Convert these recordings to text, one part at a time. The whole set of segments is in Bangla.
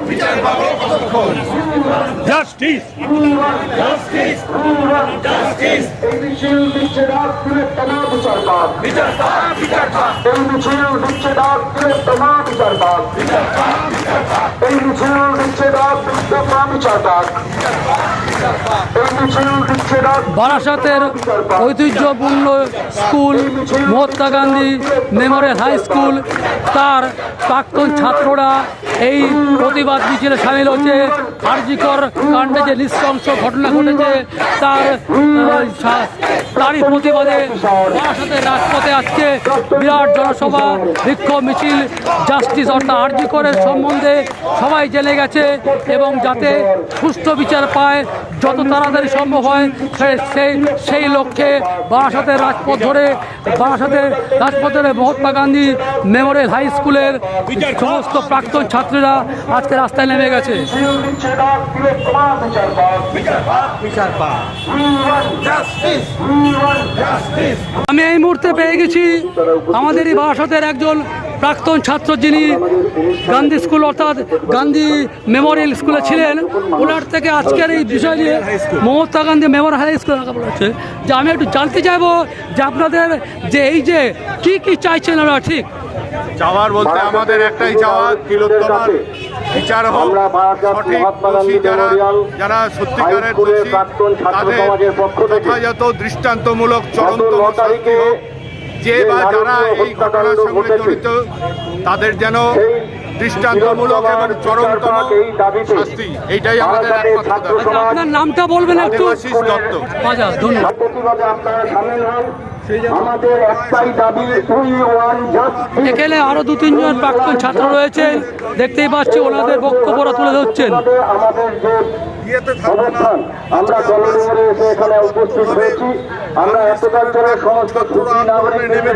বিচার পাবো কতক্ষণ? Justice, justice, justice. এই মিছিল দিচ্ছে ডাক বৃহত্তম বিচার পাক। বিচার পাক, বিচার পাক। এই মিছিল দিচ্ছে ডাক বৃহত্তম বিচার পাক। বিচার পাক, বিচার পাক। এই মিছিল দিচ্ছে ডাক বৃহত্তম বিচার পাক। এই মিছিল দিচ্ছে ডাক। বারাসাতের ঐতিহ্যপূর্ণ school Mahatma Gandhi memorial high school, তার প্রাক্তন ছাত্ররা এই প্রতিবাদ মিছিলে সামিল হচ্ছে। আরজিকর কাণ্ডে যে নৃশংস ঘটনা ঘটেছে তারই প্রতিবাদে বারাসাতের রাজপথে আজকে বিরাট জনসভা, বিক্ষোভ মিছিল। জাস্টিস অর্থাৎ আরজিকরের সম্বন্ধে সবাই জেনে গেছে এবং যাতে সুষ্ঠু বিচার পায় যত তাড়াতাড়ি সম্ভব হয় সেই লক্ষ্যে বারাসাতের রাজপথ ধরে মহাত্মা গান্ধী মেমোরিয়াল হাই স্কুলের সমস্ত প্রাক্তন ছাত্রীরা আজকে রাস্তায় নেমে গেছে। আমি এই মুহূর্তে পেয়ে গেছি আমাদেরই বারাসাতের একজন প্রাক্তন ছাত্র, যিনি গান্ধী স্কুল অর্থাৎ গান্ধী মেমোরিয়াল স্কুলে ছিলেন। ওনার থেকে আজকের এই বিষয় নিয়ে Mahatma Gandhi memorial high school বলেছে যে আমি একটু জানতে চাইবো যে আপনাদের যে এই যে কি চাইছেন আপনারা। ঠিক চাওয়ার বলতে আমাদের একটাই চাওয়া, তিলোত্তমার বিচার হোক, সঠিক দোষী যারা সত্যিকারের দোষী তাদের যথাযথ দৃষ্টান্তমূলক চূড়ান্ত শাস্তি হোক। যে বা যারা এই ঘটনার সঙ্গে জড়িত তাদের যেন দৃষ্টান্তমূলক এবং চরমতম শাস্তি, এইটাই আমাদের একমাত্র দাবি। আপনার নামটা বলবেন একটু? দেবাশিস দত্ত। ধন্যবাদ। প্রতিবাদে আপনারা সামিল হন। আমাদের একটাই দাবি, এখানে আরো 2-3 জন প্রাক্তন ছাত্র রয়েছেন, দেখতেই পাচ্ছি ওনাদের বক্তব্যরা তুলে ধরছেন। আমাদের যে অবস্থান, আমরা দলনিয়ে এসে এখানে উপস্থিত হয়েছি। আমরা এতকাল ধরে সমস্ত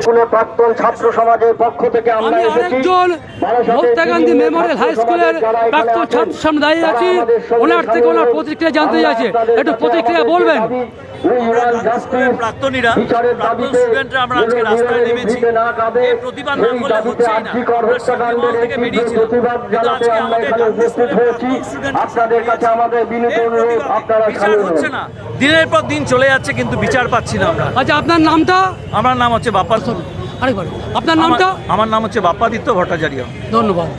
স্কুলে প্রাক্তন ছাত্র সমাজের পক্ষ থেকে আমরা এসেছি। একজন মহাত্মা গান্ধী মেমোরিয়াল হাই স্কুলের প্রাক্তন ছাত্র সামনে দাঁড়িয়ে আছি, ওনার থেকে ওনার প্রতিক্রিয়া জানতে চাইছে, একটু প্রতিক্রিয়া বলবেন। প্রাক্তনীরা, প্রাক্তন স্টুডেন্টরা আমরা আজকে রাস্তায় নেমেছি। এই প্রতিবাদ না করলে হচ্ছেই না। আমরা সিনেমা থেকে বেরিয়েছিলাম, কিন্তু আজকে আমাদের গান্ধী স্কুলের প্রাক্তন স্টুডেন্টরা বিচার হচ্ছে না। দিনের পর দিন চলে যাচ্ছে কিন্তু বিচার পাচ্ছি না আমরা। আচ্ছা, আপনার নামটা? আমার নাম হচ্ছে বাপ্পা। আরেকবার আপনার নামটা? আমার নাম হচ্ছে বাপ্পাদিত্য ভট্টাচার্য। ধন্যবাদ।